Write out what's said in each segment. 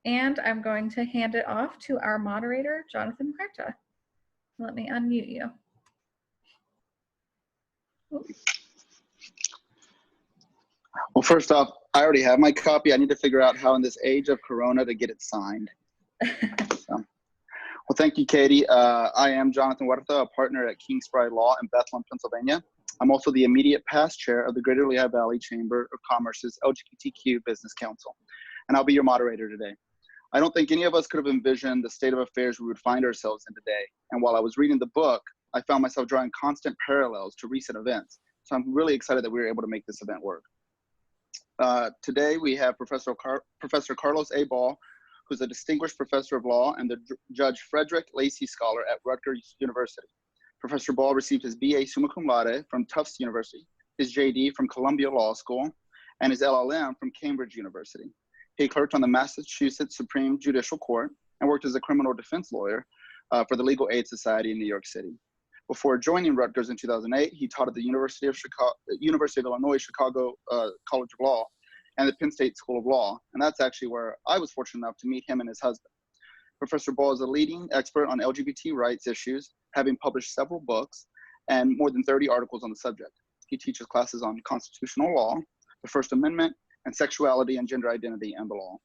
And I'm going to hand it off to our moderator, Jonathan Huerta. Let me unmute you. Well, first off, I already have my copy. I need to figure out how in this age of Corona to get it signed. Well, thank you, Katie. I am Jonathan Huerta, a partner at Spry Law in Bethlehem, Pennsylvania. I'm also the immediate past chair of the Greater Lehigh Valley Chamber of Commerce's LGBTQ Business Council, and I'll be your moderator today. I don't think any of us could have envisioned the state of affairs we would find ourselves in today. And while I was reading the book, I found myself drawing constant parallels to recent events. So I'm really excited that we were able to make this event work. Today we have Professor Carlos A. Ball, who's a distinguished professor of law and the Judge Frederick Lacey Scholar at Rutgers University. Professor Ball received his BA summa cum laude from Tufts University, his JD from Columbia Law School, and his LLM from Cambridge University. He clerked on the Massachusetts Supreme Judicial Court and worked as a criminal defense lawyer for the Legal Aid Society in New York City. Before joining Rutgers in 2008, he taught at the University of Illinois Chicago College of Law and the Penn State School of Law. And that's actually where I was fortunate enough to meet him and his husband. Professor Ball is a leading expert on LGBT rights issues, having published several books and more than 30 articles on the subject. He teaches classes on constitutional law, the First Amendment, and sexuality and gender identity and the law.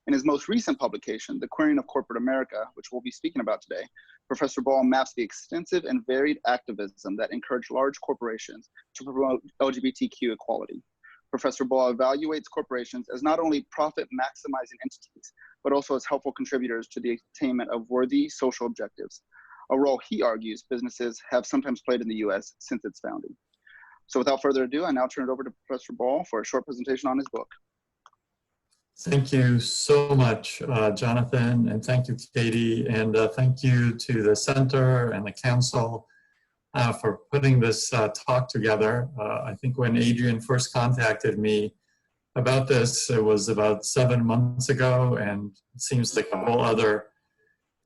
In his most recent publication, The Queering of Corporate America, which we'll be speaking about today, Professor Ball maps the extensive and varied activism that encouraged large corporations to promote LGBTQ equality. Professor Ball evaluates corporations as not only profit-maximizing entities, but also as helpful contributors to the attainment of worthy social objectives, a role he argues businesses have sometimes played in the US since its founding. So without further ado, I now turn it over to Professor Ball for a short presentation on his book. Thank you so much, Jonathan, and thank you, Katie, and thank you to the Center and the Council for putting this talk together. I think when Adrian first contacted me about this, it was about 7 months ago, and it seems like a whole other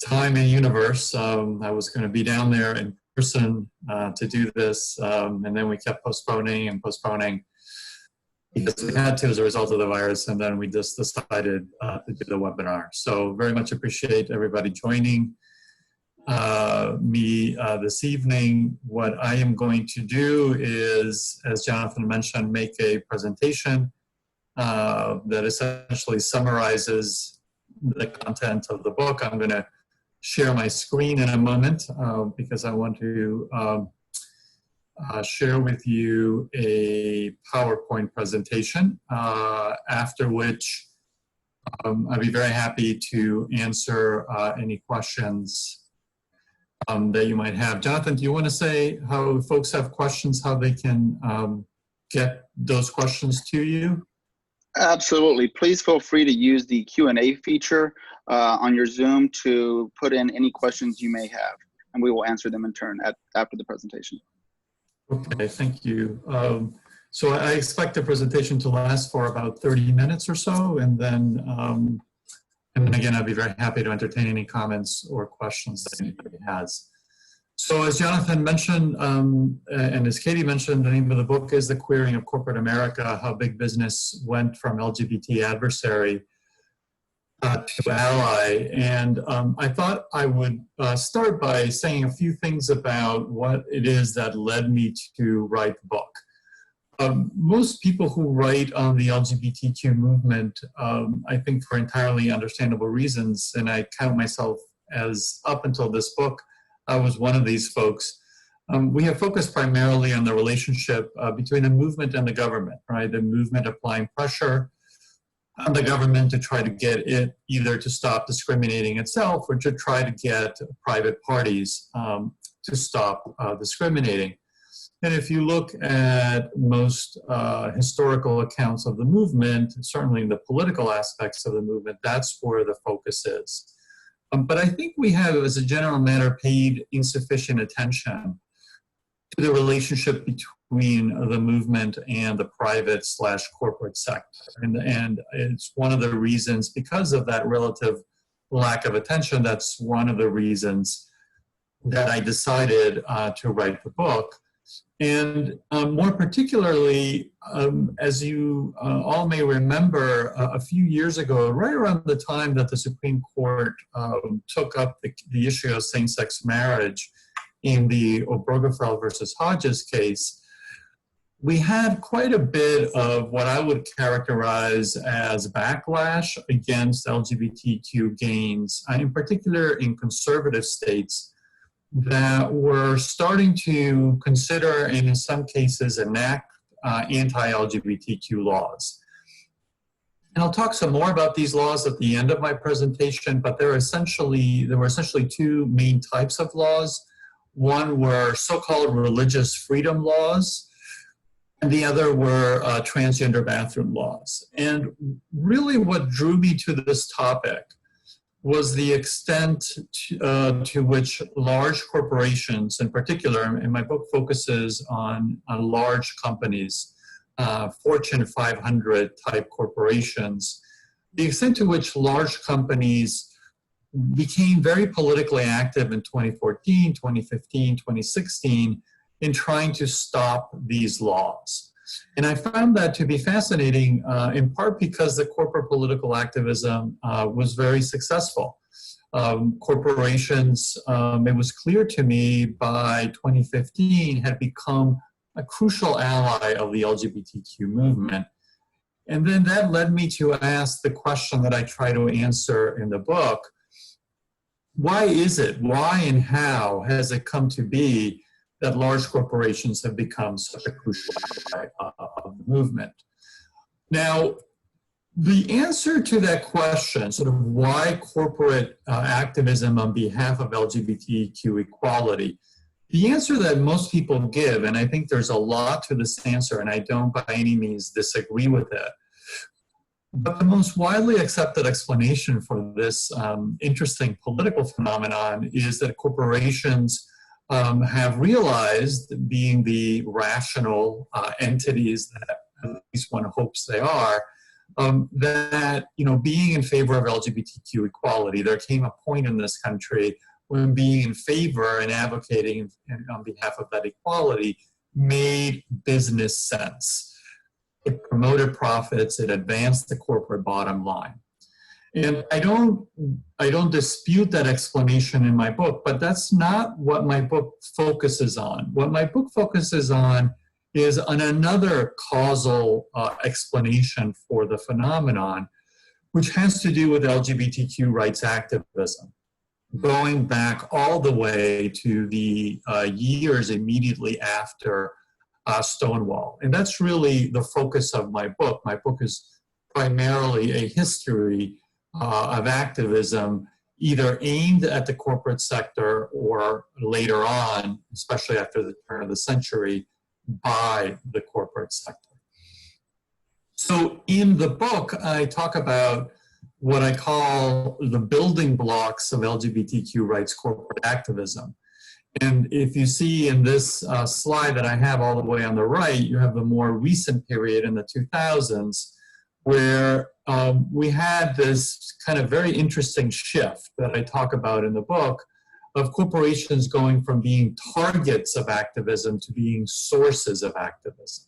time and universe. I was going to be down there in person to do this, and then we kept postponing and postponing because we had to as a result of the virus, and then we just decided to do the webinar. So very much appreciate everybody joining me this evening. What I am going to do is, as Jonathan mentioned, make a presentation that essentially summarizes the content of the book. I'm going to share my screen in a moment because I want to share with you a PowerPoint presentation, after which I'd be very happy to answer any questions that you might have. Jonathan, do you want to say how folks have questions, how they can get those questions to you? Absolutely. Please feel free to use the Q&A feature on your Zoom to put in any questions you may have, and we will answer them in turn after the presentation. Okay, thank you. So I expect the presentation to last for about 30 minutes or so, and then again, I'd be very happy to entertain any comments or questions that anybody has. So as Jonathan mentioned, and as Katie mentioned, the name of the book is The Queering of Corporate America, How Big Business Went from LGBT Adversary to Ally. And I thought I would start by saying a few things about what it is that led me to write the book. Most people who write on the LGBTQ movement, I think for entirely understandable reasons, and I count myself as, up until this book, I was one of these folks. We have focused primarily on the relationship between the movement and the government, right? The movement applying pressure on the government to try to get it either to stop discriminating itself or to try to get private parties to stop discriminating. And if you look at most historical accounts of the movement, certainly the political aspects of the movement, that's where the focus is. But I think we have, as a general matter, paid insufficient attention to the relationship between the movement and the private/corporate sector. And it's one of the reasons, because of that relative lack of attention, that's one of the reasons that I decided to write the book. And more particularly, as you all may remember, a few years ago, right around the time that the Supreme Court took up the issue of same-sex marriage in the Obergefell versus Hodges case, we had quite a bit of what I would characterize as backlash against LGBTQ gains, in particular in conservative states, that were starting to consider and in some cases enact anti-LGBTQ laws. And I'll talk some more about these laws at the end of my presentation, but there were essentially two main types of laws. One were so-called religious freedom laws, and the other were transgender bathroom laws. And really what drew me to this topic was the extent to which large corporations, in particular, and my book focuses on large companies, Fortune 500 type corporations, the extent to which large companies became very politically active in 2014, 2015, 2016 in trying to stop these laws. And I found that to be fascinating, in part because the corporate political activism was very successful. Corporations, it was clear to me by 2015, had become a crucial ally of the LGBTQ movement. And then that led me to ask the question that I try to answer in the book: why is it, why and how has it come to be that large corporations have become such a crucial ally of the movement? Now, the answer to that question, sort of why corporate activism on behalf of LGBTQ equality, the answer that most people give, and I think there's a lot to this answer, and I don't by any means disagree with it, but the most widely accepted explanation for this interesting political phenomenon is that corporations have realized, being the rational entities that at least one hopes they are, that being in favor of LGBTQ equality, there came a point in this country when being in favor and advocating on behalf of that equality made business sense. It promoted profits, it advanced the corporate bottom line. And I don't dispute that explanation in my book, but that's not what my book focuses on. What my book focuses on is on another causal explanation for the phenomenon, which has to do with LGBTQ rights activism, going back all the way to the years immediately after Stonewall. And that's really the focus of my book. My book is primarily a history of activism, either aimed at the corporate sector or later on, especially after the turn of the century, by the corporate sector. So in the book, I talk about what I call the building blocks of LGBTQ rights corporate activism. And if you see in this slide that I have all the way on the right, you have the more recent period in the 2000s, where we had this kind of very interesting shift that I talk about in the book of corporations going from being targets of activism to being sources of activism.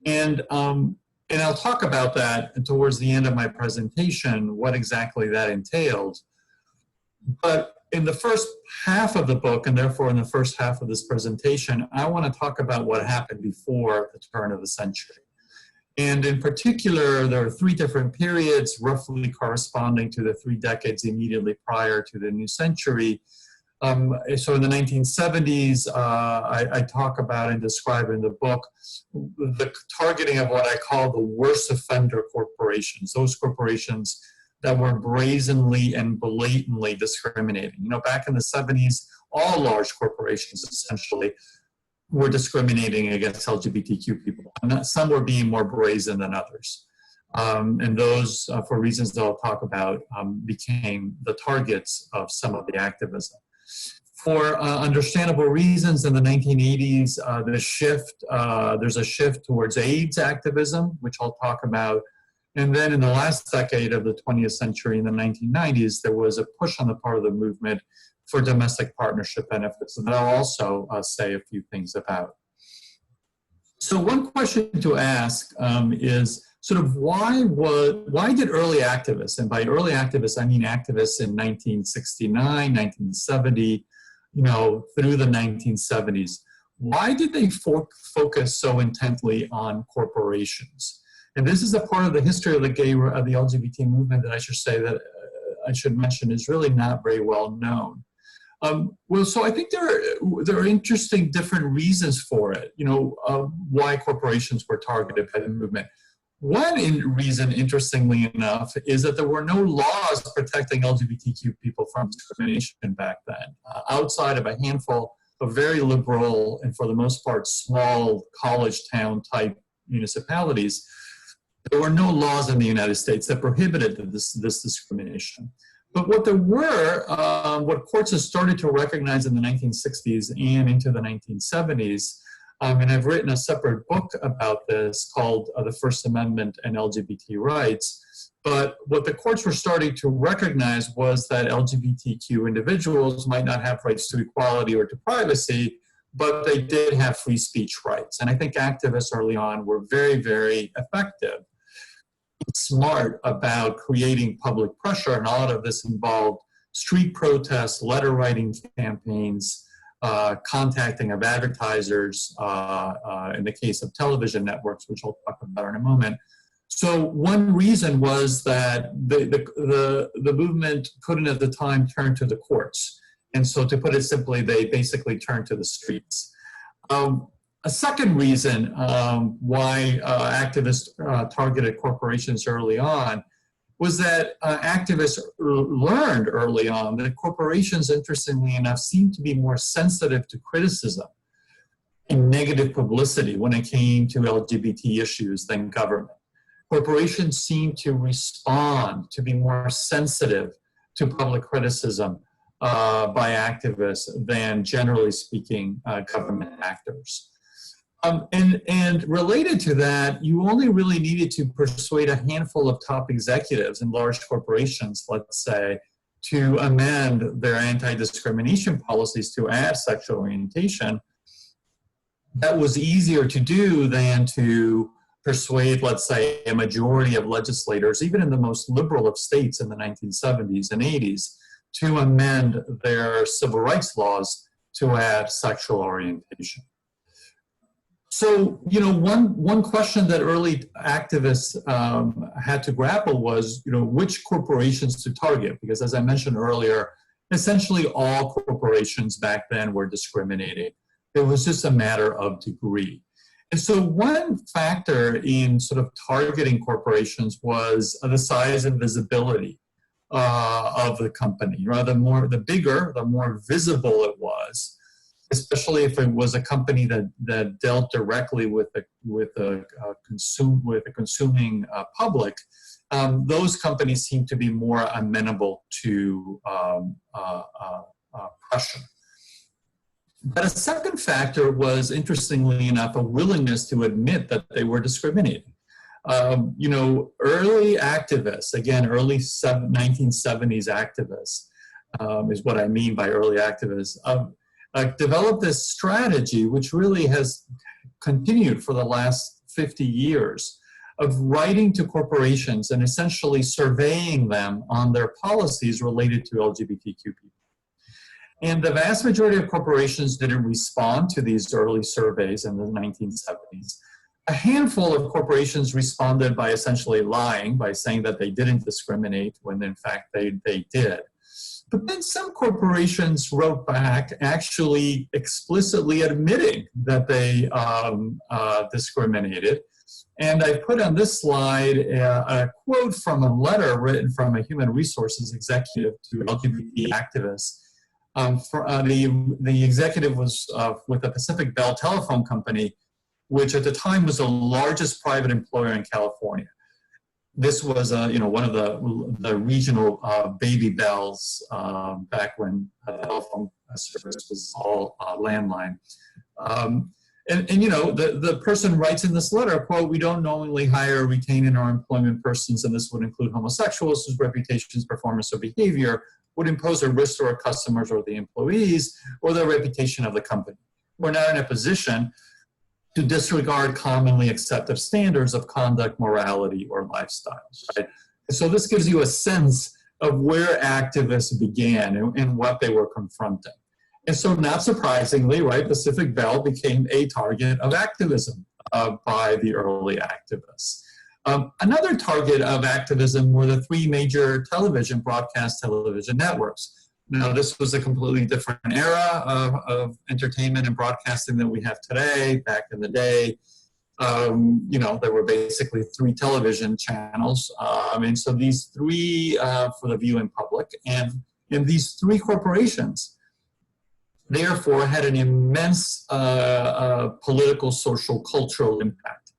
And I'll talk about that towards the end of my presentation, what exactly that entailed. But in the first half of the book, and therefore in the first half of this presentation, I want to talk about what happened before the turn of the century. And in particular, there are three different periods roughly corresponding to the 3 decades immediately prior to the new century. So in the 1970s, I talk about and describe in the book the targeting of what I call the worst offender corporations, those corporations that were brazenly and blatantly discriminating. Back in the 70s, all large corporations essentially were discriminating against LGBTQ people. And some were being more brazen than others. And those, for reasons that I'll talk about, became the targets of some of the activism. For understandable reasons, in the 1980s, there's a shift towards AIDS activism, which I'll talk about. And then in the last decade of the 20th century, in the 1990s, there was a push on the part of the movement for domestic partnership benefits, and I'll also say a few things about. So one question to ask is sort of why did early activists, and by early activists I mean activists in 1969, 1970, through the 1970s, why did they focus so intently on corporations? And this is a part of the history of the LGBT movement that I should say that I should mention is really not very well known. Well, so I think there are interesting different reasons for it, why corporations were targeted by the movement. One reason, interestingly enough, is that there were no laws protecting LGBTQ people from discrimination back then. Outside of a handful of very liberal and for the most part small college town type municipalities, there were no laws in the United States that prohibited this discrimination. But what there were, what courts have started to recognize in the 1960s and into the 1970s, and I've written a separate book about this called The First Amendment and LGBT Rights. But what the courts were starting to recognize was that LGBTQ individuals might not have rights to equality or to privacy, but they did have free speech rights. And I think activists early on were very, very effective, smart about creating public pressure, and a lot of this involved street protests, letter writing campaigns, contacting of advertisers, in the case of television networks, which I'll talk about in a moment. So one reason was that the movement couldn't at the time turn to the courts. And so to put it simply, they basically turned to the streets. A second reason why activists targeted corporations early on was that activists learned early on that corporations, interestingly enough, seemed to be more sensitive to criticism and negative publicity when it came to LGBT issues than government. Corporations seem to respond, to be more sensitive to public criticism by activists than, generally speaking, government actors. And related to that, you only really needed to persuade a handful of top executives in large corporations, let's say, to amend their anti-discrimination policies to add sexual orientation. That was easier to do than to persuade, let's say, a majority of legislators, even in the most liberal of states in the 1970s and 80s, to amend their civil rights laws to add sexual orientation. So, one question that early activists had to grapple was, which corporations to target, because as I mentioned earlier, essentially all corporations back then were discriminating. It was just a matter of degree. And so one factor in sort of targeting corporations was the size and visibility of the company. The bigger, the more visible it was, especially if it was a company that dealt directly with a consuming public. Those companies seem to be more amenable to pressure. But a second factor was, interestingly enough, a willingness to admit that they were discriminating. Early activists, again, early 1970s activists is what I mean by early activists, developed this strategy, which really has continued for the last 50 years, of writing to corporations and essentially surveying them on their policies related to LGBTQ people. And the vast majority of corporations didn't respond to these early surveys in the 1970s. A handful of corporations responded by essentially lying, by saying that they didn't discriminate when in fact they did. But then some corporations wrote back actually explicitly admitting that they discriminated. And I put on this slide a quote from a letter written from a human resources executive to LGBT activists. The executive was with the Pacific Bell Telephone Company, which at the time was the largest private employer in California. This was, one of the regional baby bells back when telephone service was all landline. The person writes in this letter, quote, "We don't knowingly hire or retain in our employment persons, and this would include homosexuals whose reputations, performance, or behavior would impose a risk to our customers or the employees or the reputation of the company. We're not in a position to disregard commonly accepted standards of conduct, morality, or lifestyles, right? So this gives you a sense of where activists began and what they were confronting. And so not surprisingly, right, Pacific Bell became a target of activism by the early activists. Another target of activism were the three major broadcast television networks. Now, this was a completely different era of entertainment and broadcasting than we have today. Back in the day, you know, there were basically three television channels. And so these three for the viewing public, and these three corporations, therefore, had an immense political, social, cultural impact.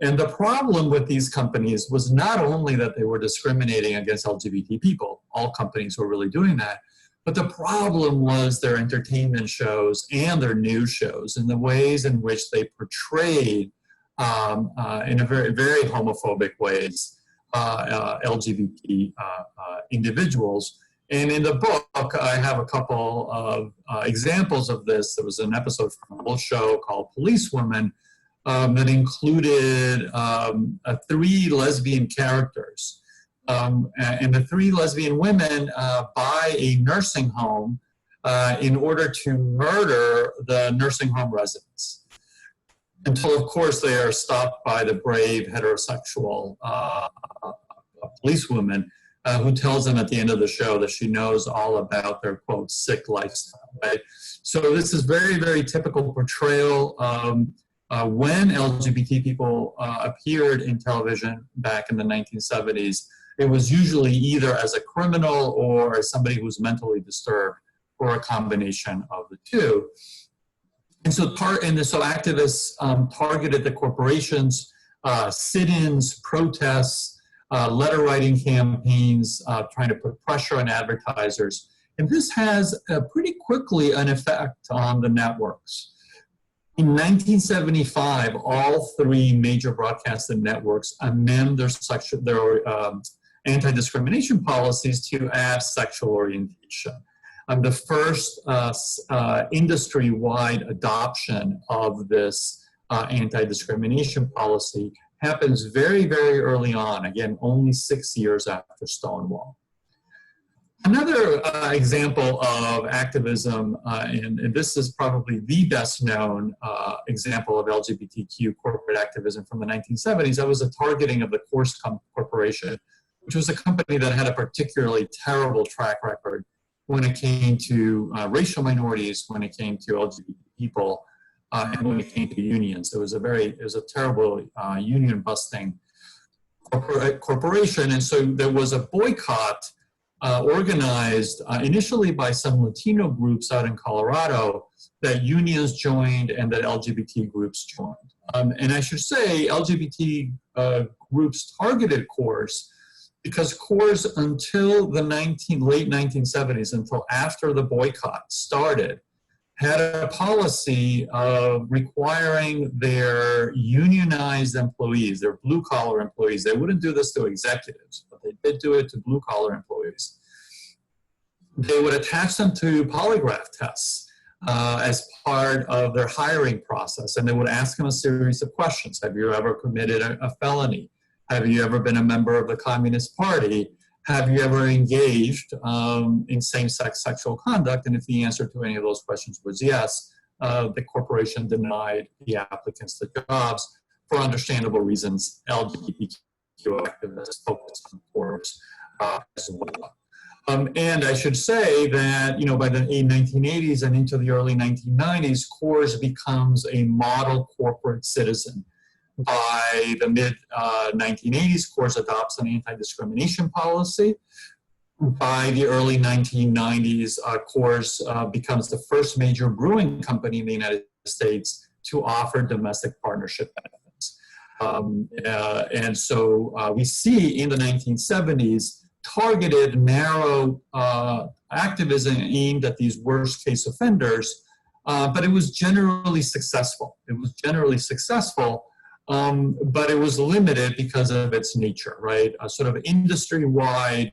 And the problem with these companies was not only that they were discriminating against LGBT people, all companies were really doing that, but the problem was their entertainment shows and their news shows and the ways in which they portrayed in a very, very homophobic ways LGBT individuals. And in the book, I have a couple of examples of this. There was an episode from a whole show called Policewoman that included three lesbian characters. And the three lesbian women buy a nursing home in order to murder the nursing home residents. Until, of course, they are stopped by the brave heterosexual policewoman who tells them at the end of the show that she knows all about their, quote, sick lifestyle, right? So this is very, very typical portrayal. When LGBT people appeared in television back in the 1970s, it was usually either as a criminal or as somebody who's mentally disturbed, or a combination of the two. And so, so activists targeted the corporations, sit-ins, protests, letter writing campaigns, trying to put pressure on advertisers. And this has pretty quickly an effect on the networks. In 1975, all three major broadcasting networks amend their anti-discrimination policies to add sexual orientation. The first industry-wide adoption of this anti-discrimination policy happens very, very early on, again, only 6 years after Stonewall. Another example of activism, and this is probably the best known example of LGBTQ corporate activism from the 1970s, that was the targeting of the Coors Corporation, which was a company that had a particularly terrible track record when it came to racial minorities, when it came to LGBT people, and when it came to unions. It was a terrible union busting corporation. And so there was a boycott organized initially by some Latino groups out in Colorado that unions joined and that LGBT groups joined. And I should say LGBT groups targeted Coors because Coors, until the late 1970s, until after the boycott started, had a policy of requiring their unionized employees, their blue-collar employees, they wouldn't do this to executives, but they did do it to blue-collar employees. They would attach them to polygraph tests as part of their hiring process, and they would ask them a series of questions. Have you ever committed a felony? Have you ever been a member of the Communist Party? Have you ever engaged in same-sex sexual conduct? And if the answer to any of those questions was yes, the corporation denied the applicants the jobs. For understandable reasons, LGBTQ activists focused on Coors as well. And I should say that, you know, by the 1980s and into the early 1990s, Coors becomes a model corporate citizen. By the mid-1980s, Coors adopts an anti-discrimination policy. By the early 1990s, Coors becomes the first major brewing company in the United States to offer domestic partnership benefits. And so we see in the 1970s targeted, narrow activism aimed at these worst-case offenders, but it was generally successful. It was generally successful. But it was limited because of its nature, right? Sort of industry-wide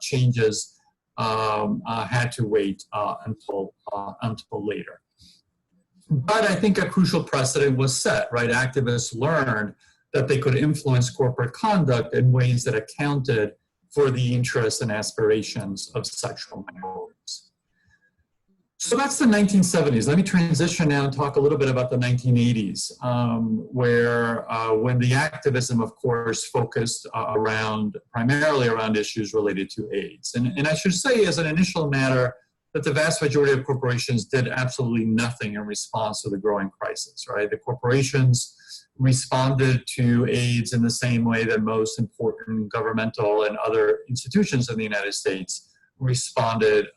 changes had to wait until later. But I think a crucial precedent was set, right? Activists learned that they could influence corporate conduct in ways that accounted for the interests and aspirations of sexual minorities. So that's the 1970s. Let me transition now and talk a little bit about the 1980s, where when the activism, of course, focused primarily around issues related to AIDS. And I should say, as an initial matter, that the vast majority of corporations did absolutely nothing in response to the growing crisis, right? The corporations responded to AIDS in the same way that most important governmental and other institutions in the United States responded,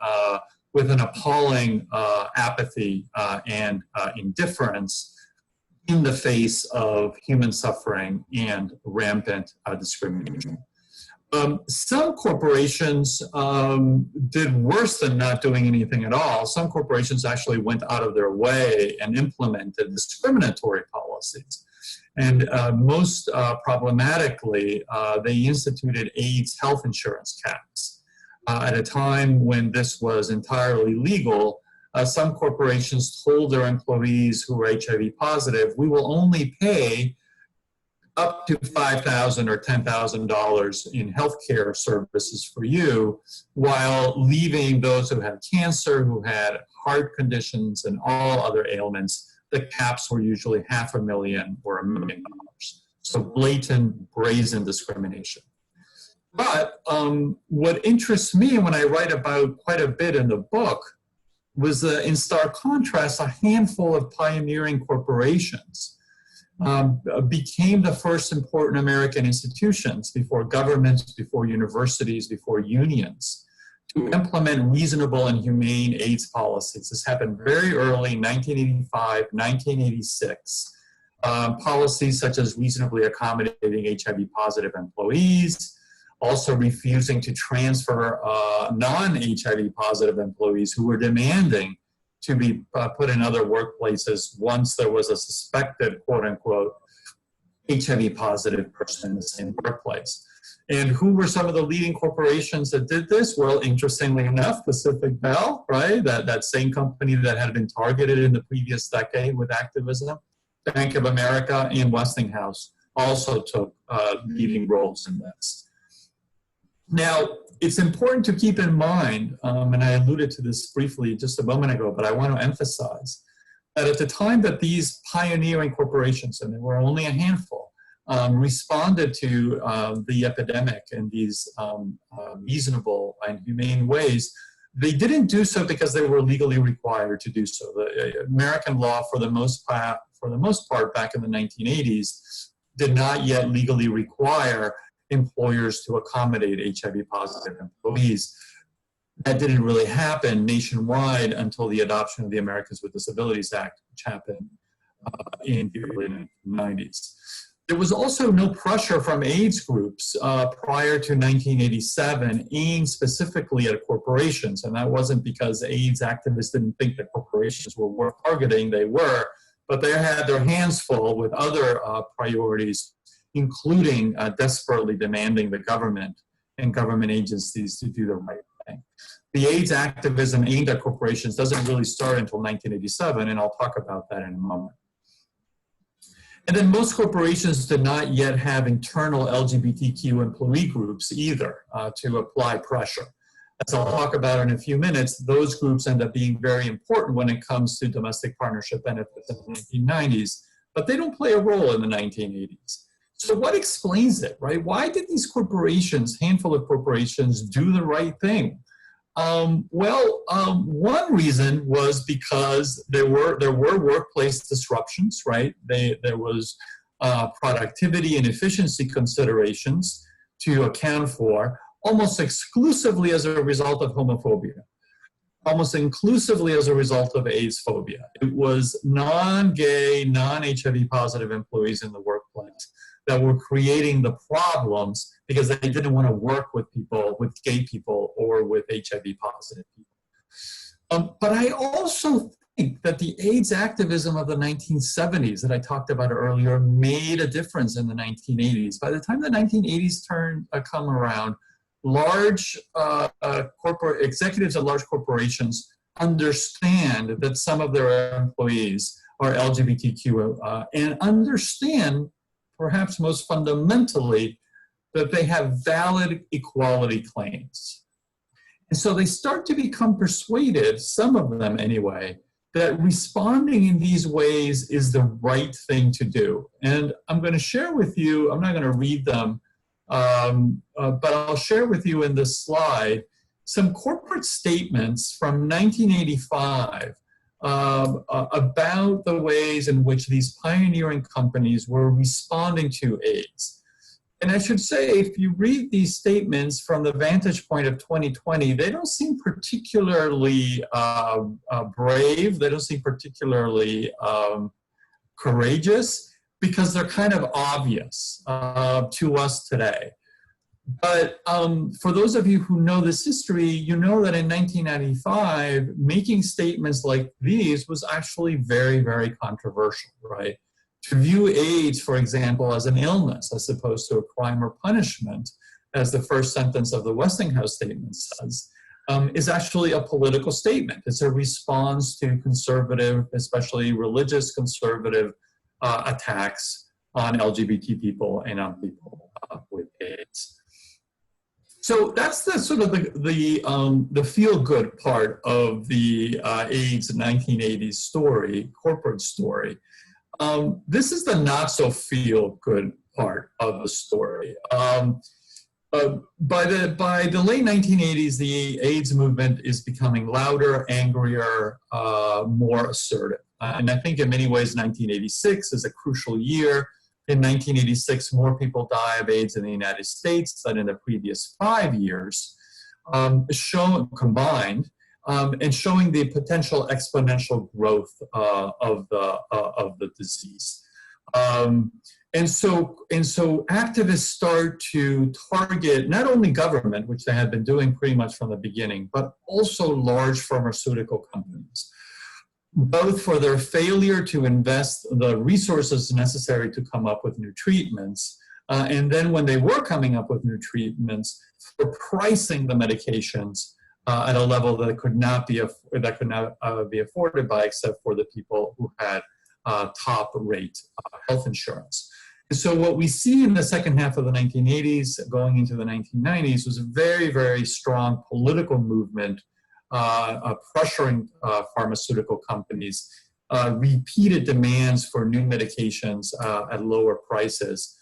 with an appalling apathy and indifference in the face of human suffering and rampant discrimination. Some corporations did worse than not doing anything at all. Some corporations actually went out of their way and implemented discriminatory policies. And most problematically, they instituted AIDS health insurance caps. At a time when this was entirely legal, some corporations told their employees who were HIV positive, we will only pay up to $5,000 or $10,000 in healthcare services for you, while leaving those who had cancer, who had heart conditions, and all other ailments, the caps were usually $500,000 or $1 million. So blatant, brazen discrimination. But what interests me when I write about quite a bit in the book was, in stark contrast, a handful of pioneering corporations became the first important American institutions, before governments, before universities, before unions, to implement reasonable and humane AIDS policies. This happened very early, 1985, 1986. Policies such as reasonably accommodating HIV-positive employees, also refusing to transfer non-HIV positive employees who were demanding to be put in other workplaces once there was a suspected, quote unquote, HIV positive person in the same workplace. And who were some of the leading corporations that did this? Well, interestingly enough, Pacific Bell, right? That same company that had been targeted in the previous decade with activism, Bank of America, and Westinghouse also took leading roles in this. Now, it's important to keep in mind, and I alluded to this briefly just a moment ago, but I want to emphasize that at the time that these pioneering corporations, and there were only a handful, responded to the epidemic in these reasonable and humane ways, they didn't do so because they were legally required to do so. The American law, for the most part, back in the 1980s, did not yet legally require employers to accommodate HIV-positive employees. That didn't really happen nationwide until the adoption of the Americans with Disabilities Act, which happened in the early 1990s. There was also no pressure from AIDS groups prior to 1987 aimed specifically at corporations, and that wasn't because AIDS activists didn't think that corporations were worth targeting. They were, but they had their hands full with other priorities, including desperately demanding the government and government agencies to do the right thing. The AIDS activism aimed at corporations doesn't really start until 1987, and I'll talk about that in a moment. And then most corporations did not yet have internal LGBTQ employee groups either to apply pressure. As I'll talk about in a few minutes, those groups end up being very important when it comes to domestic partnership benefits in the 1990s, but they don't play a role in the 1980s. So what explains it, right? Why did these corporations, handful of corporations, do the right thing? One reason was because there were workplace disruptions, right? There was productivity and efficiency considerations to account for, almost exclusively as a result of homophobia, almost exclusively as a result of AIDS phobia. It was non-gay, non-HIV positive employees in the workplace that were creating the problems because they didn't want to work with people, with gay people or with HIV positive people. But I also think that the AIDS activism of the 1970s that I talked about earlier made a difference in the 1980s. By the time the 1980s come around, large corporate executives at large corporations understand that some of their employees are LGBTQ and understand, perhaps most fundamentally, that they have valid equality claims. And so they start to become persuaded, some of them anyway, that responding in these ways is the right thing to do. And I'm going to share with you, I'm not going to read them, but I'll share with you in this slide some corporate statements from 1985 about the ways in which these pioneering companies were responding to AIDS. And I should say, if you read these statements from the vantage point of 2020, they don't seem particularly brave. They don't seem particularly courageous, because they're kind of obvious to us today. But for those of you who know this history, you know that in 1995, making statements like these was actually very, very controversial, right? To view AIDS, for example, as an illness as opposed to a crime or punishment, as the first sentence of the Westinghouse statement says, is actually a political statement. It's a response to conservative, especially religious conservative attacks on LGBT people and on people with AIDS. So that's the sort of the feel-good part of the AIDS 1980s story, corporate story. This is the not so feel-good part of the story. By the late 1980s, the AIDS movement is becoming louder, angrier, more assertive. And I think in many ways, 1986 is a crucial year. In 1986, more people die of AIDS in the United States than in the previous 5 years, combined. And showing the potential exponential growth of the disease. And so activists start to target not only government, which they had been doing pretty much from the beginning, but also large pharmaceutical companies, both for their failure to invest the resources necessary to come up with new treatments, and then when they were coming up with new treatments, for pricing the medications at a level that could not be afforded by, except for the people who had top rate health insurance. And so what we see in the second half of the 1980s, going into the 1990s, was a very, very strong political movement pressuring pharmaceutical companies, repeated demands for new medications at lower prices,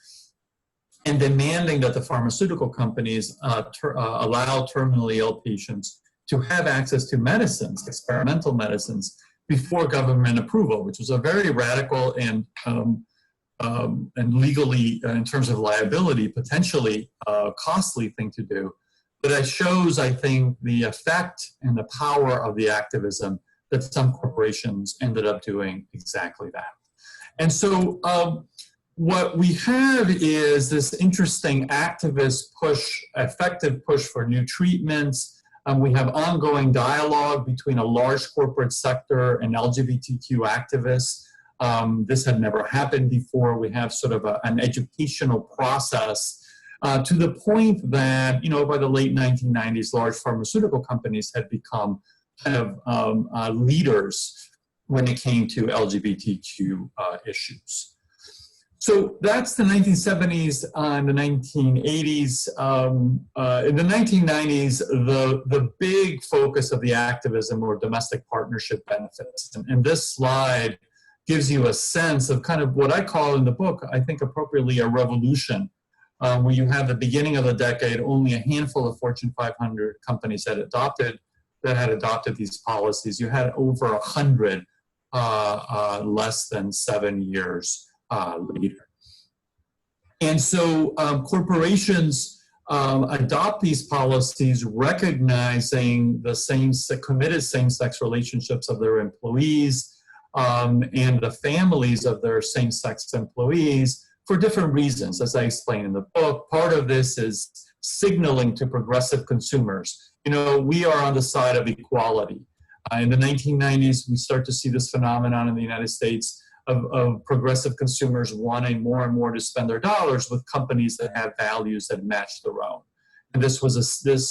and demanding that the pharmaceutical companies allow terminally ill patients to have access to medicines, experimental medicines, before government approval, which was a very radical and legally, in terms of liability, potentially costly thing to do. But it shows, I think, the effect and the power of the activism that some corporations ended up doing exactly that. And so what we have is this interesting activist push, effective push for new treatments. We have ongoing dialogue between a large corporate sector and LGBTQ activists. This had never happened before. We have sort of an educational process to the point that, by the late 1990s, large pharmaceutical companies had become kind of leaders when it came to LGBTQ issues. So that's the 1970s and the 1980s. In the 1990s, the big focus of the activism were domestic partnership benefits. And this slide gives you a sense of kind of what I call in the book, I think appropriately, a revolution, where you have the beginning of the decade, only a handful of Fortune 500 companies had adopted these policies. You had over 100 less than 7 years later. And so corporations adopt these policies recognizing the committed same-sex relationships of their employees and the families of their same-sex employees for different reasons, as I explain in the book. Part of this is signaling to progressive consumers, we are on the side of equality. In the 1990s, we start to see this phenomenon in the United States of progressive consumers wanting more and more to spend their dollars with companies that have values that match their own. And this was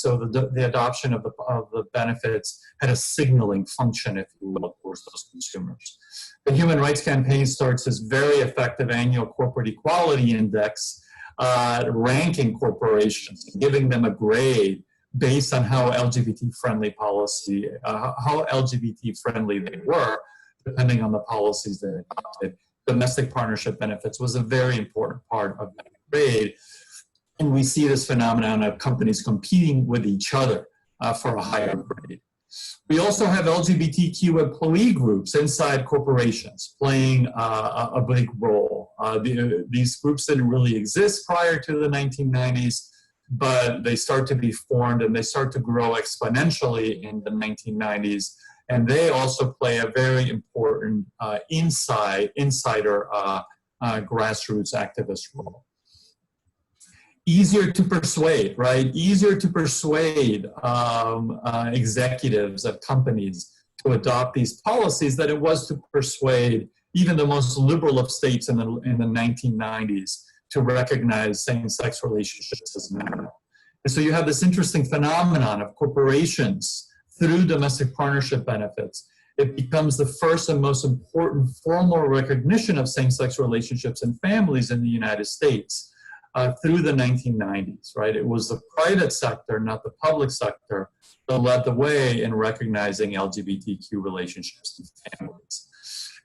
so the adoption of the benefits had a signaling function, if you will, towards those consumers. The Human Rights Campaign starts this very effective annual corporate equality index, ranking corporations, giving them a grade based on how LGBT-friendly policy, how LGBT-friendly they were, depending on the policies they adopted. Domestic partnership benefits was a very important part of that grade. And we see this phenomenon of companies competing with each other for a higher grade. We also have LGBTQ employee groups inside corporations playing a big role. These groups didn't really exist prior to the 1990s, but they start to be formed and they start to grow exponentially in the 1990s. And they also play a very important insider grassroots activist role. Easier to persuade, right? Easier to persuade executives of companies to adopt these policies than it was to persuade even the most liberal of states in the 1990s to recognize same-sex relationships as normal. And so you have this interesting phenomenon of corporations through domestic partnership benefits. It becomes the first and most important formal recognition of same-sex relationships and families in the United States. Through the 1990s, right? It was the private sector, not the public sector, that led the way in recognizing LGBTQ relationships and families.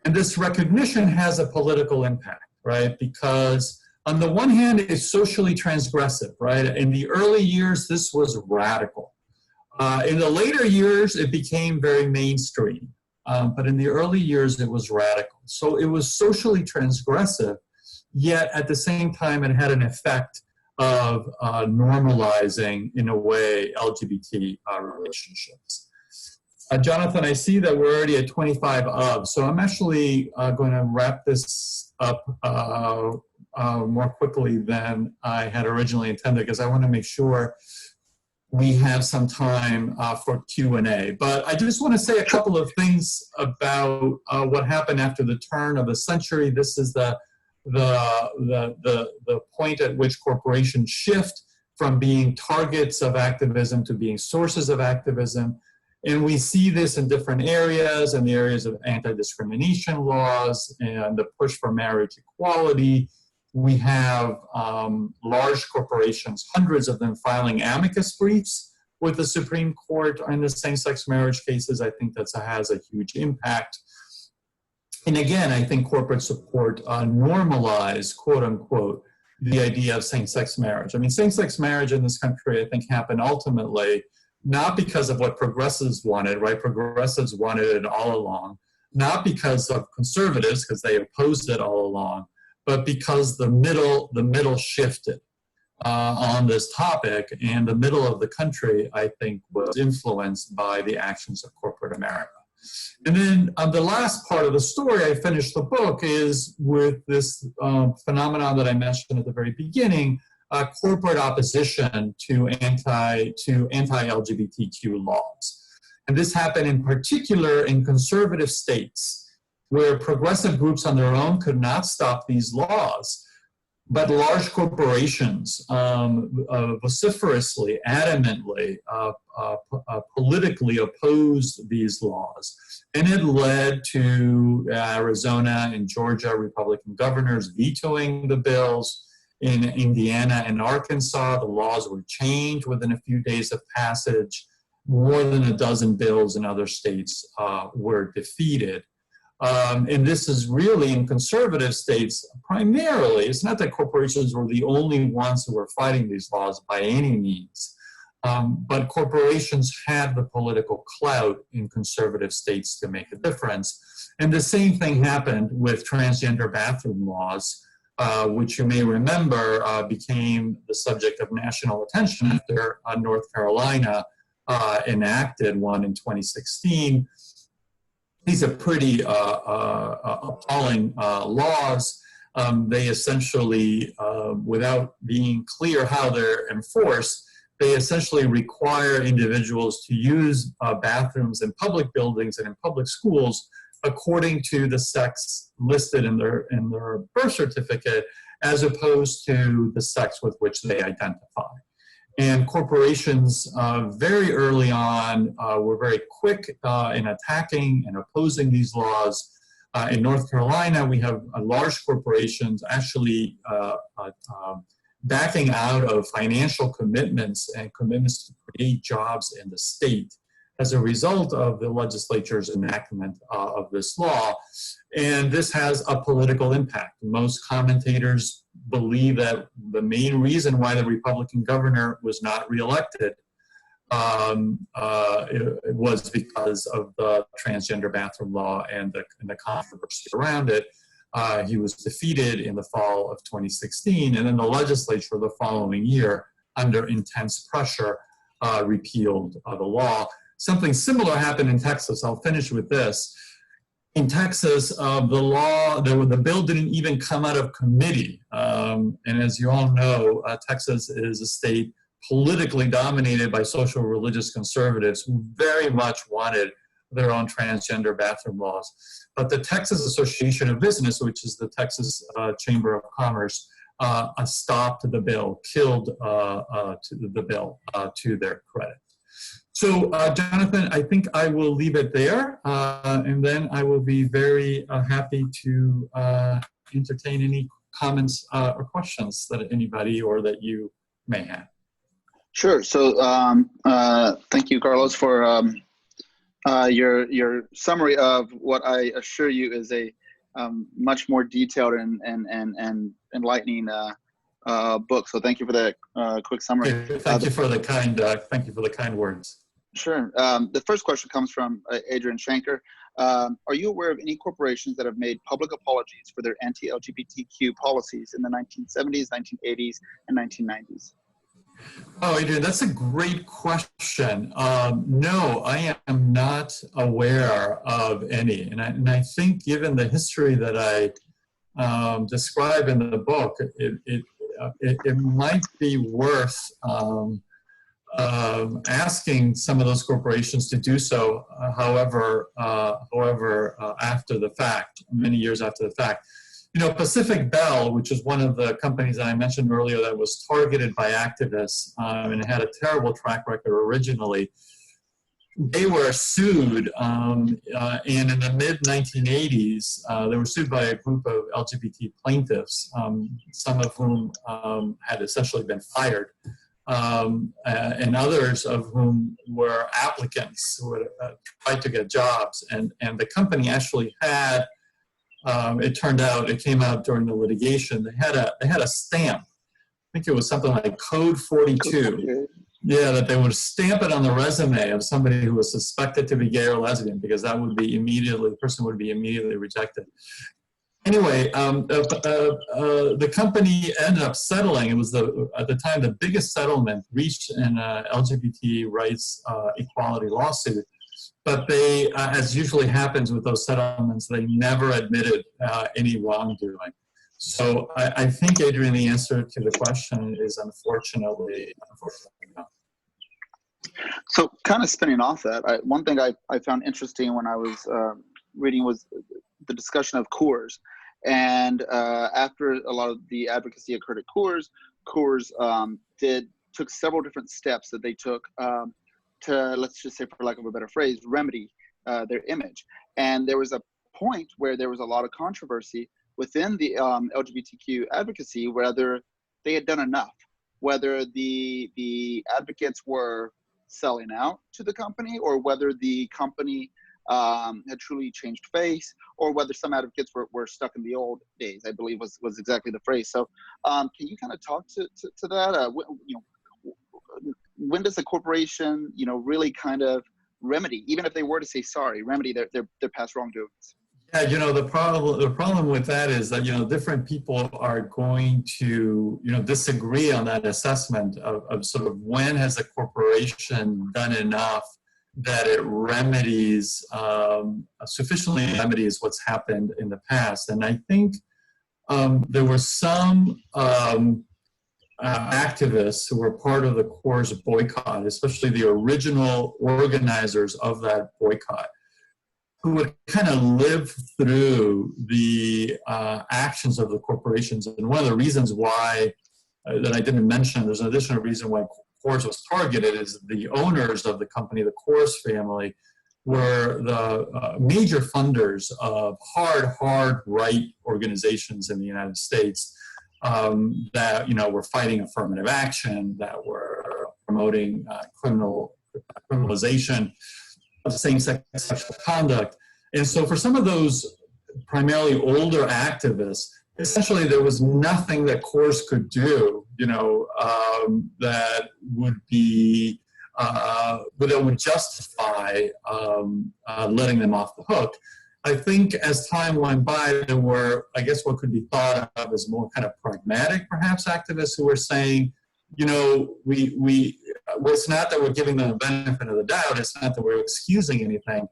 And this recognition has a political impact, right? Because on the one hand, it's socially transgressive, right? In the early years, this was radical. In the later years, it became very mainstream. But in the early years, it was radical. So it was socially transgressive, yet at the same time, it had an effect of normalizing, in a way, LGBT relationships. Jonathan, I see that we're already at 25 of, so I'm actually going to wrap this up more quickly than I had originally intended, because I want to make sure we have some time for Q&A. But I just want to say a couple of things about what happened after the turn of the century. This is the point at which corporations shift from being targets of activism to being sources of activism. And we see this in different areas, in the areas of anti-discrimination laws and the push for marriage equality. We have large corporations, hundreds of them, filing amicus briefs with the Supreme Court in the same-sex marriage cases. I think that has a huge impact. And again, I think corporate support normalized, quote unquote, the idea of same-sex marriage. I mean, same-sex marriage in this country, I think, happened ultimately not because of what progressives wanted, right? Progressives wanted it all along, not because of conservatives, because they opposed it all along, but because the middle shifted on this topic, and the middle of the country, I think, was influenced by the actions of corporate America. And then the last part of the story, I finished the book, is with this phenomenon that I mentioned at the very beginning, corporate opposition to anti-LGBTQ laws. And this happened in particular in conservative states, where progressive groups on their own could not stop these laws. But large corporations vociferously, adamantly, politically opposed these laws. And it led to Arizona and Georgia Republican governors vetoing the bills. In Indiana and Arkansas, the laws were changed within a few days of passage. More than a dozen bills in other states were defeated. And this is really in conservative states, primarily. It's not that corporations were the only ones who were fighting these laws by any means, but corporations had the political clout in conservative states to make a difference. And the same thing happened with transgender bathroom laws, which you may remember became the subject of national attention after North Carolina enacted one in 2016. These are pretty appalling laws. They essentially, without being clear how they're enforced, they essentially require individuals to use bathrooms in public buildings and in public schools according to the sex listed in their birth certificate, as opposed to the sex with which they identify. And corporations very early on were very quick in attacking and opposing these laws. In North Carolina, we have large corporations actually backing out of financial commitments and commitments to create jobs in the state as a result of the legislature's enactment of this law. And this has a political impact. Most commentators believe that the main reason why the Republican governor was not reelected it was because of the transgender bathroom law and the controversy around it. He was defeated in the fall of 2016, and then the legislature the following year, under intense pressure, repealed the law. Something similar happened in Texas. I'll finish with this. In Texas, the bill didn't even come out of committee. And as you all know, Texas is a state politically dominated by social religious conservatives who very much wanted their own transgender bathroom laws. But the Texas Association of Business, which is the Texas Chamber of Commerce, stopped the bill, killed the bill to their credit. So, Jonathan, I think I will leave it there, and then I will be very happy to entertain any comments or questions that anybody or that you may have. Sure. So, thank you, Carlos, for your summary of what I assure you is a much more detailed and enlightening book. So, thank you for that quick summary. Thank you for the kind words. Sure. The first question comes from Adrian Shanker. Are you aware of any corporations that have made public apologies for their anti-LGBTQ policies in the 1970s, 1980s, and 1990s? Oh, Adrian, that's a great question. No, I am not aware of any. And I think given the history that I describe in the book, it might be worth asking some of those corporations to do so, however, after the fact, many years after the fact. You know, Pacific Bell, which is one of the companies that I mentioned earlier that was targeted by activists and had a terrible track record originally, they were sued, and in the mid-1980s, they were sued by a group of LGBT plaintiffs, some of whom had essentially been fired, and others of whom were applicants who had tried to get jobs. And the company actually had, it turned out, it came out during the litigation, they had a stamp. I think it was something like Code 42. Yeah, that they would stamp it on the resume of somebody who was suspected to be gay or lesbian, because that would be the person would be immediately rejected. Anyway, the company ended up settling. It was at the time the biggest settlement reached in LGBT rights equality lawsuit. But they, as usually happens with those settlements, they never admitted any wrongdoing. So I think, Adrian, the answer to the question is unfortunately no. So kind of spinning off that, one thing I found interesting when I was reading was the discussion of Coors. And after a lot of the advocacy occurred at Coors took several different steps that they took to, let's just say, for lack of a better phrase, remedy their image. And there was a point where there was a lot of controversy within the LGBTQ advocacy, whether they had done enough, whether the advocates were selling out to the company, or whether the company had truly changed face, or whether some advocates were stuck in the old days, I believe was exactly the phrase. So can you kind of talk to that? When does a corporation, really kind of remedy, even if they were to say sorry, remedy their past wrongdoings? Yeah, the problem with that is that, different people are going to, disagree on that assessment of sort of when has a corporation done enough that it remedies, sufficiently remedies what's happened in the past. And I think there were some activists who were part of the Coors boycott, especially the original organizers of that boycott, who would kind of live through the actions of the corporations. And one of the reasons why, that I didn't mention, there's an additional reason why Coors was targeted is the owners of the company, the Coors family, were the major funders of hard right organizations in the United States that, you know, were fighting affirmative action, that were promoting criminalization of same-sex sexual conduct. And so for some of those primarily older activists, essentially there was nothing that Coors could do, you know, that would be that would justify letting them off the hook. I think as time went by, there were, I guess, what could be thought of as more kind of pragmatic, perhaps, activists who were saying, you know, well, it's not that we're giving them the benefit of the doubt, it's not that we're excusing anything,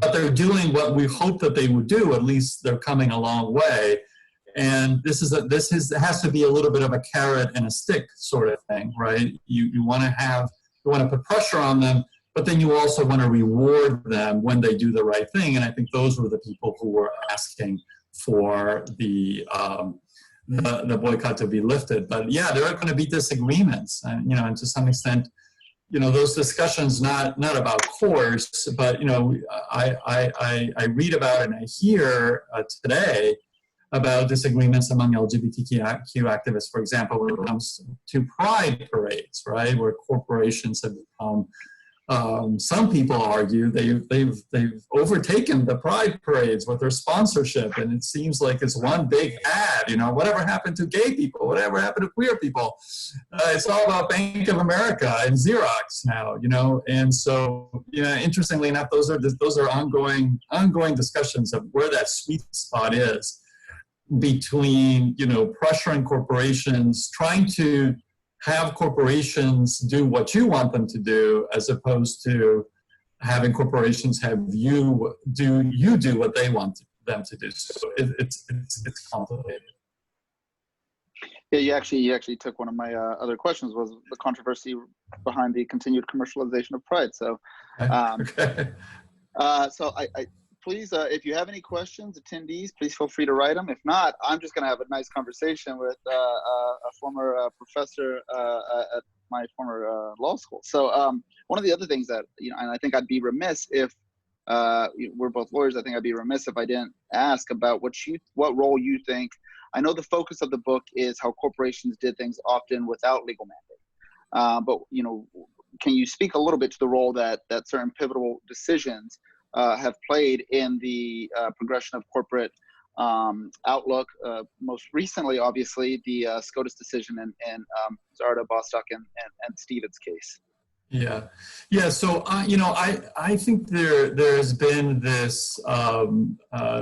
but they're doing what we hope that they would do. At least they're coming a long way. And this has to be a little bit of a carrot and a stick sort of thing, right? You want to put pressure on them, but then you also want to reward them when they do the right thing. And I think those were the people who were asking for the boycott to be lifted. But yeah, there are going to be disagreements, and you know, and to some extent, you know, those discussions not about Coors, but you know, I read about and I hear today about disagreements among LGBTQ activists, for example, when it comes to pride parades, right, where corporations have become, some people argue they've overtaken the pride parades with their sponsorship, and it seems like it's one big ad, you know, whatever happened to gay people, whatever happened to queer people, it's all about Bank of America and Xerox now, you know. And so, you know, interestingly enough, those are ongoing discussions of where that sweet spot is between, you know, pressuring corporations, trying to have corporations do what you want them to do, as opposed to having corporations have you do what they want them to do. So it's complicated. Yeah, you actually took one of my other questions, was the controversy behind the continued commercialization of Pride. So, Okay. So I please, if you have any questions, attendees, please feel free to write them. If not, I'm just going to have a nice conversation with a former professor at my former law school. So one of the other things that, you know, and I think I'd be remiss if, we're both lawyers, I think I'd be remiss if I didn't ask about what role you think. I know the focus of the book is how corporations did things often without legal mandate. But, you know, can you speak a little bit to the role that certain pivotal decisions have played in the progression of corporate outlook? Most recently, obviously, the SCOTUS decision and Zarda, Bostock, and Stevens case. Yeah. So you know, I think there's been this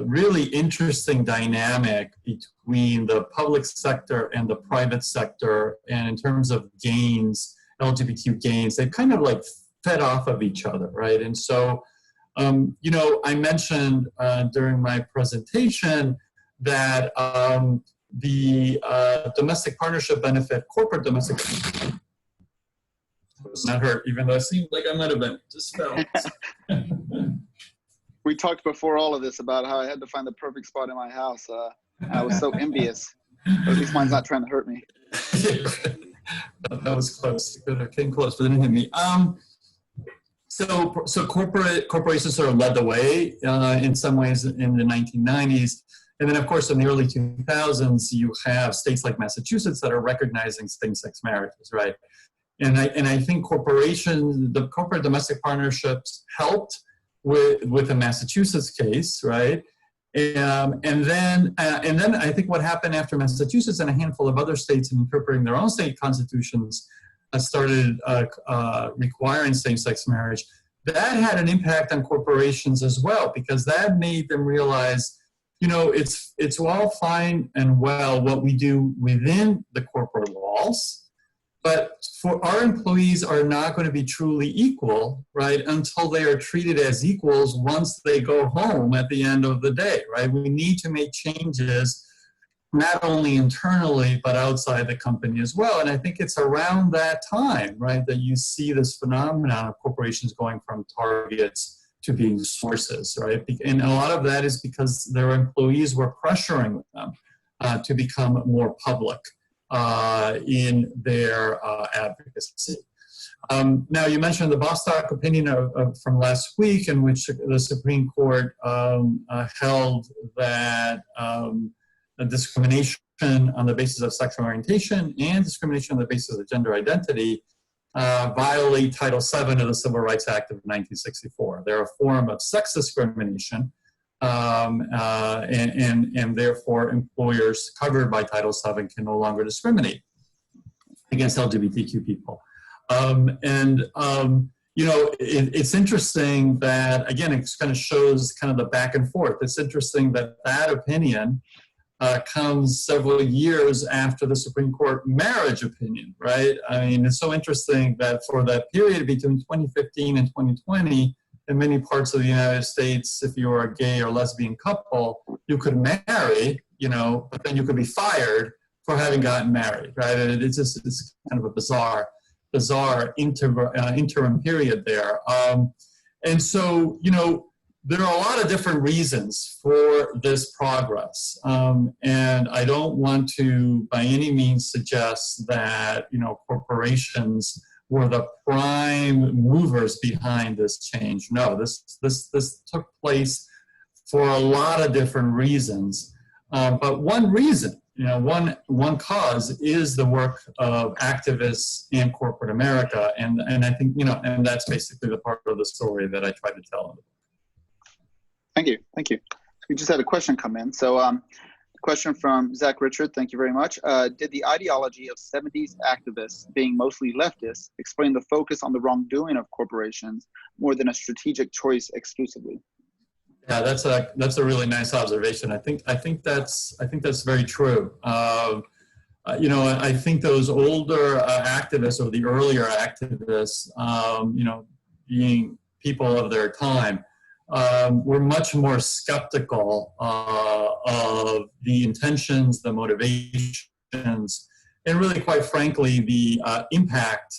really interesting dynamic between the public sector and the private sector, and in terms of gains, LGBTQ gains, they've kind of like fed off of each other, right? And so, you know, I mentioned during my presentation that the domestic partnership benefit, corporate domestic partnership, was not hurt, even though it seemed like I might have been. Just fell. We talked before all of this about how I had to find the perfect spot in my house. I was so envious. But at least mine's not trying to hurt me. That was close. It came close, but it didn't hit me. So corporations sort of led the way in some ways in the 1990s. And then, of course, in the early 2000s, you have states like Massachusetts that are recognizing same-sex marriages, right? And I think the corporate domestic partnerships helped with the Massachusetts case, right? And then I think what happened after Massachusetts and a handful of other states interpreting their own state constitutions started requiring same-sex marriage, that had an impact on corporations as well, because that made them realize, you know, it's all fine and well what we do within the corporate walls, but for our employees are not going to be truly equal, right, until they are treated as equals once they go home at the end of the day, right? We need to make changes not only internally, but outside the company as well. And I think it's around that time, right, that you see this phenomenon of corporations going from targets to being sources, right? And a lot of that is because their employees were pressuring them to become more public in their advocacy. Now, you mentioned the Bostock opinion from last week, in which the Supreme Court held that discrimination on the basis of sexual orientation and discrimination on the basis of gender identity violate Title VII of the Civil Rights Act of 1964. They're a form of sex discrimination, and therefore employers covered by Title VII can no longer discriminate against LGBTQ people. You know, it's interesting that, again, it kind of shows kind of the back and forth. It's interesting that that opinion comes several years after the Supreme Court marriage opinion, right? I mean, it's so interesting that for that period between 2015 and 2020, in many parts of the United States, if you were a gay or lesbian couple, you could marry, you know, but then you could be fired for having gotten married, right? And it's kind of a bizarre interim period there. And so, you know, there are a lot of different reasons for this progress. And I don't want to, by any means, suggest that, you know, corporations were the prime movers behind this change. No, this took place for a lot of different reasons. But one reason, you know, one cause is the work of activists in corporate America. And I think, you know, and that's basically the part of the story that I tried to tell. Thank you. Thank you. We just had a question come in. So question from Zach Richard. Thank you very much. Did the ideology of 70s activists being mostly leftist explain the focus on the wrongdoing of corporations more than a strategic choice exclusively? Yeah, that's a really nice observation. I think that's very true. You know, I think those older activists, or the earlier activists, you know, being people of their time, were much more skeptical of the intentions, the motivations, and really, quite frankly, the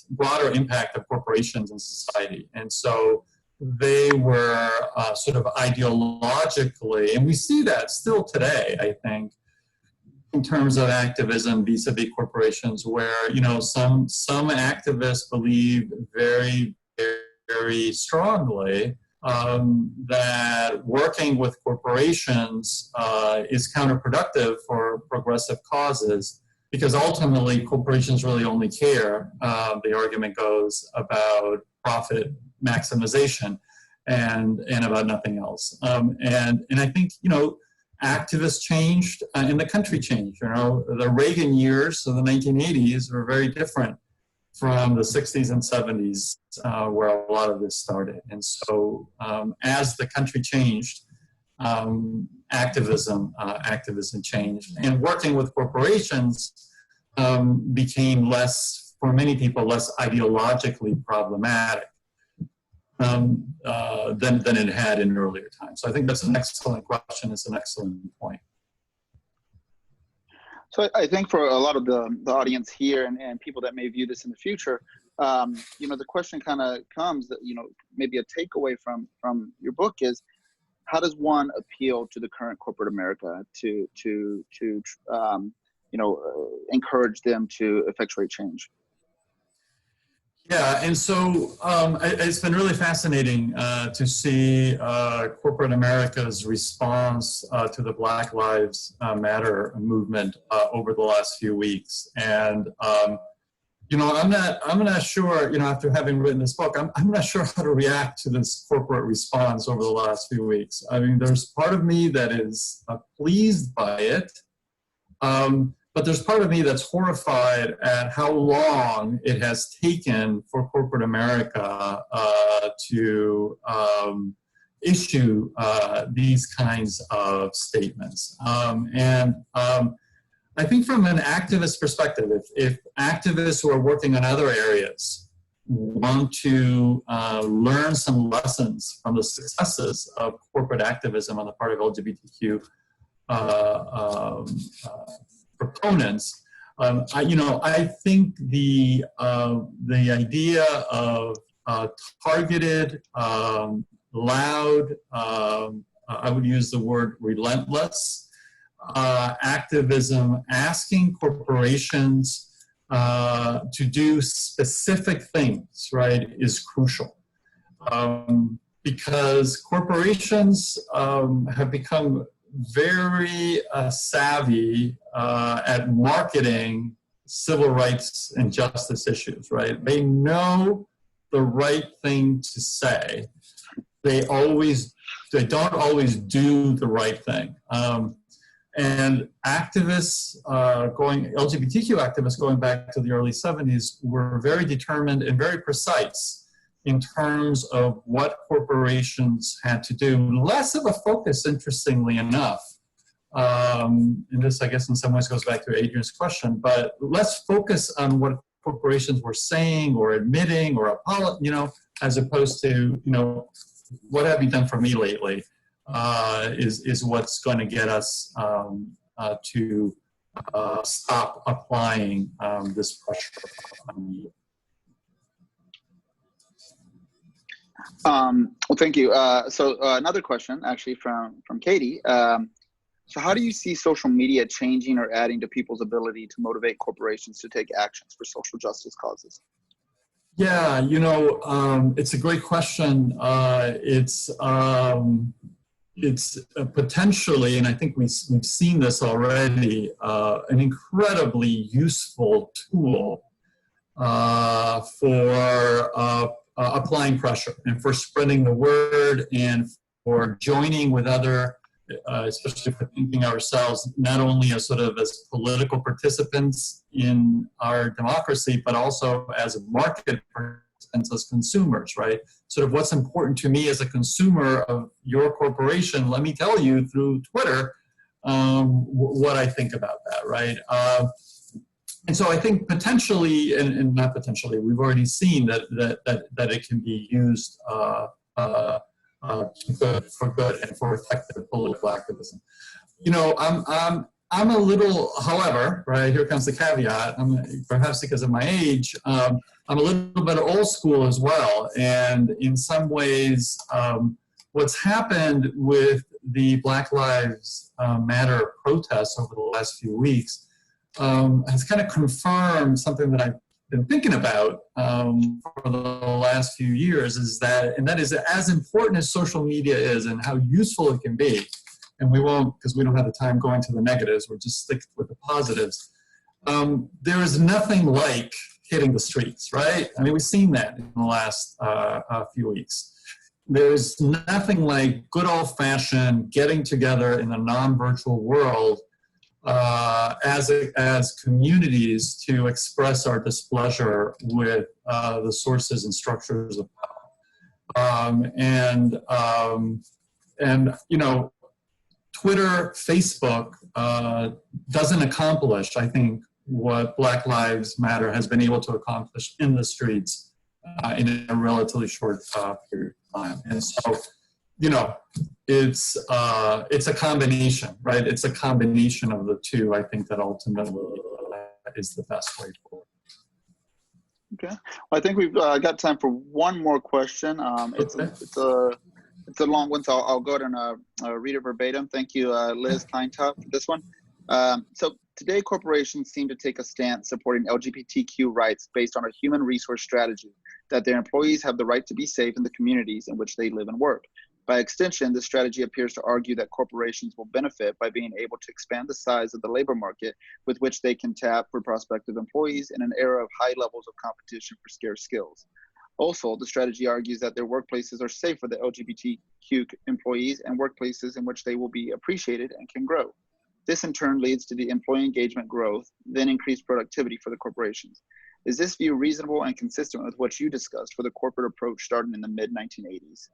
broader impact of corporations in society. And so they were sort of ideologically, and we see that still today, I think, in terms of activism vis-a-vis corporations, where, you know, some activists believe very, very strongly that working with corporations is counterproductive for progressive causes, because ultimately corporations really only care, the argument goes, about profit maximization and about nothing else. And I think, you know, activists changed and the country changed. You know, the Reagan years of the 1980s were very different from the 60s and 70s, where a lot of this started. And so as the country changed, activism changed. And working with corporations became less, for many people, less ideologically problematic than it had in earlier times. So I think that's an excellent question. It's an excellent point. So I think for a lot of the audience here and people that may view this in the future, you know, the question kind of comes that, you know, maybe a takeaway from your book is, how does one appeal to the current corporate America to you know, encourage them to effectuate change? Yeah, and so it's been really fascinating to see corporate America's response to the Black Lives Matter movement over the last few weeks. And you know, I'm not sure, you know, after having written this book, I'm not sure how to react to this corporate response over the last few weeks. I mean, there's part of me that is pleased by it. But there's part of me that's horrified at how long it has taken for corporate America to issue these kinds of statements. And I think from an activist perspective, if activists who are working on other areas want to learn some lessons from the successes of corporate activism on the part of LGBTQ proponents, I think the idea of targeted, loud, I would use the word relentless, activism asking corporations to do specific things, right, is crucial. Because corporations have become very savvy at marketing civil rights and justice issues, right? They know the right thing to say. They don't always do the right thing. And activists, LGBTQ activists going back to the early 70s were very determined and very precise in terms of what corporations had to do. Less of a focus, interestingly enough, and this, I guess, in some ways goes back to Adrian's question, but less focus on what corporations were saying or admitting or as opposed to, what have you done for me lately, is what's going to get us to stop applying this pressure on you. Well, thank you. So another question, actually, from Katie. So how do you see social media changing or adding to people's ability to motivate corporations to take actions for social justice causes? Yeah, it's a great question. It's potentially, and I think we've seen this already, an incredibly useful tool for applying pressure and for spreading the word and for joining with other, especially for thinking ourselves, not only as as political participants in our democracy, but also as market participants, as consumers, right? What's important to me as a consumer of your corporation, let me tell you through Twitter what I think about that, right? And so I think potentially, and not potentially, we've already seen that it can be used for good and for effective political activism. I'm a little, however, right, here comes the caveat, perhaps because of my age, I'm a little bit old school as well. And in some ways, what's happened with the Black Lives Matter protests over the last few weeks has kind of confirmed something that I've been thinking about for the last few years, and that is as important as social media is and how useful it can be, and we won't, because we don't have the time going to the negatives, we'll just stick with the positives. There is nothing like hitting the streets, right? I mean, we've seen that in the last few weeks. There's nothing like good old-fashioned getting together in a non-virtual world as communities to express our displeasure with the sources and structures of power. Twitter, Facebook doesn't accomplish, I think, what Black Lives Matter has been able to accomplish in the streets in a relatively short period of time. And so, it's a combination, right? It's a combination of the two, I think, that ultimately is the best way forward. Okay. Well, I think we've got time for one more question. It's a long one, so I'll go ahead and read it verbatim. Thank you, Liz Kleintop, for this one. So today, corporations seem to take a stance supporting LGBTQ rights based on a human resource strategy that their employees have the right to be safe in the communities in which they live and work. By extension, this strategy appears to argue that corporations will benefit by being able to expand the size of the labor market with which they can tap for prospective employees in an era of high levels of competition for scarce skills. Also, the strategy argues that their workplaces are safe for the LGBTQ employees and workplaces in which they will be appreciated and can grow. This in turn leads to the employee engagement growth, then increased productivity for the corporations. Is this view reasonable and consistent with what you discussed for the corporate approach starting in the mid-1980s?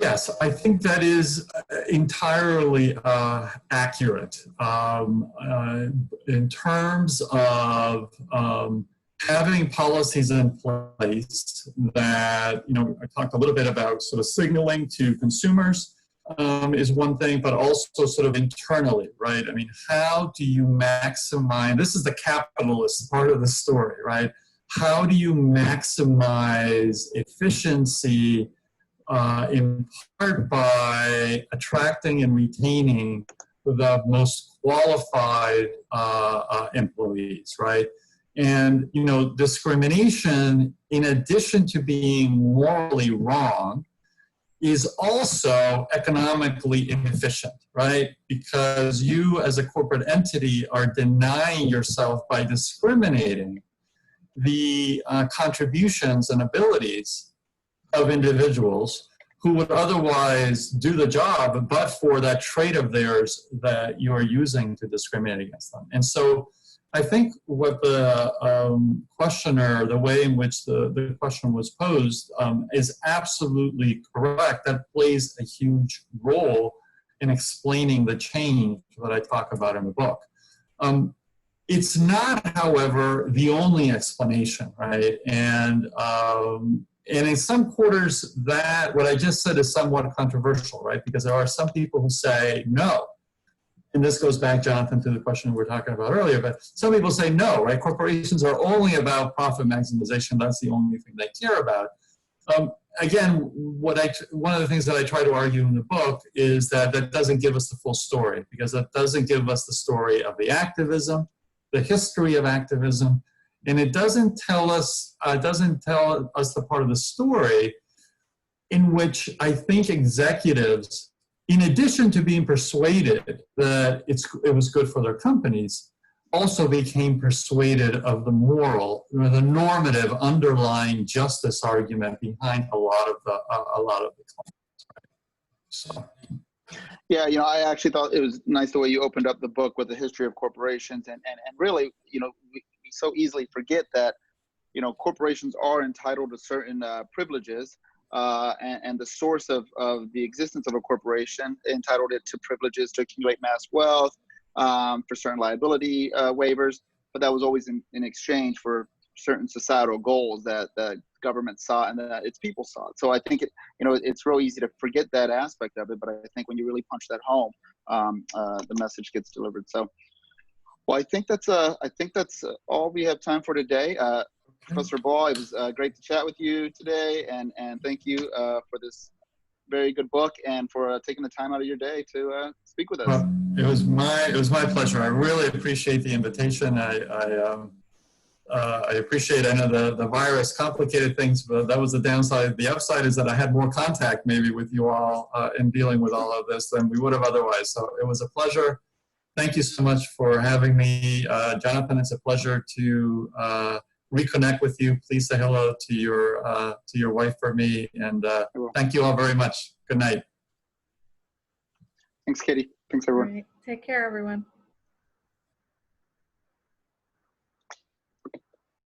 Yes, I think that is entirely accurate. In terms of having policies in place that, I talked a little bit about signaling to consumers is one thing, but also internally, right? I mean, how do you maximize, this is the capitalist part of the story, right? How do you maximize efficiency in part by attracting and retaining the most qualified employees, right? And, you know, discrimination, in addition to being morally wrong, is also economically inefficient, right? Because you as a corporate entity are denying yourself by discriminating the contributions and abilities of individuals who would otherwise do the job, but for that trait of theirs that you are using to discriminate against them. And so I think what the questioner, the way in which the question was posed is absolutely correct. That plays a huge role in explaining the change that I talk about in the book. It's not, however, the only explanation, right? And in some quarters, that what I just said is somewhat controversial, right? Because there are some people who say no. And this goes back, Jonathan, to the question we were talking about earlier, but some people say no, right? Corporations are only about profit maximization. That's the only thing they care about. Again, one of the things that I try to argue in the book is that that doesn't give us the full story, because that doesn't give us the story of the activism, the history of activism, and it doesn't tell us the part of the story in which I think executives, in addition to being persuaded that it was good for their companies, also became persuaded of the moral, or the normative underlying justice argument behind a lot of the claims. Right? So. Yeah, you know, I actually thought it was nice the way you opened up the book with the history of corporations, and really, you know, we so easily forget that, you know, corporations are entitled to certain privileges. And the source of the existence of a corporation entitled it to privileges to accumulate mass wealth, for certain liability waivers, but that was always in exchange for certain societal goals that the government sought and that its people sought. So I think it's real easy to forget that aspect of it, but I think when you really punch that home, the message gets delivered. So, well, I think that's all we have time for today. Professor Ball, it was great to chat with you today, and thank you for this very good book and for taking the time out of your day to speak with us. Well, it was my pleasure. I really appreciate the invitation. I appreciate. I know the virus complicated things, but that was the downside. The upside is that I had more contact maybe with you all in dealing with all of this than we would have otherwise. So it was a pleasure. Thank you so much for having me, Jonathan. It's a pleasure to reconnect with you. Please say hello to your wife for me, and thank you all very much. Good night. Thanks, Katie. Thanks, everyone. Right. Take care, everyone.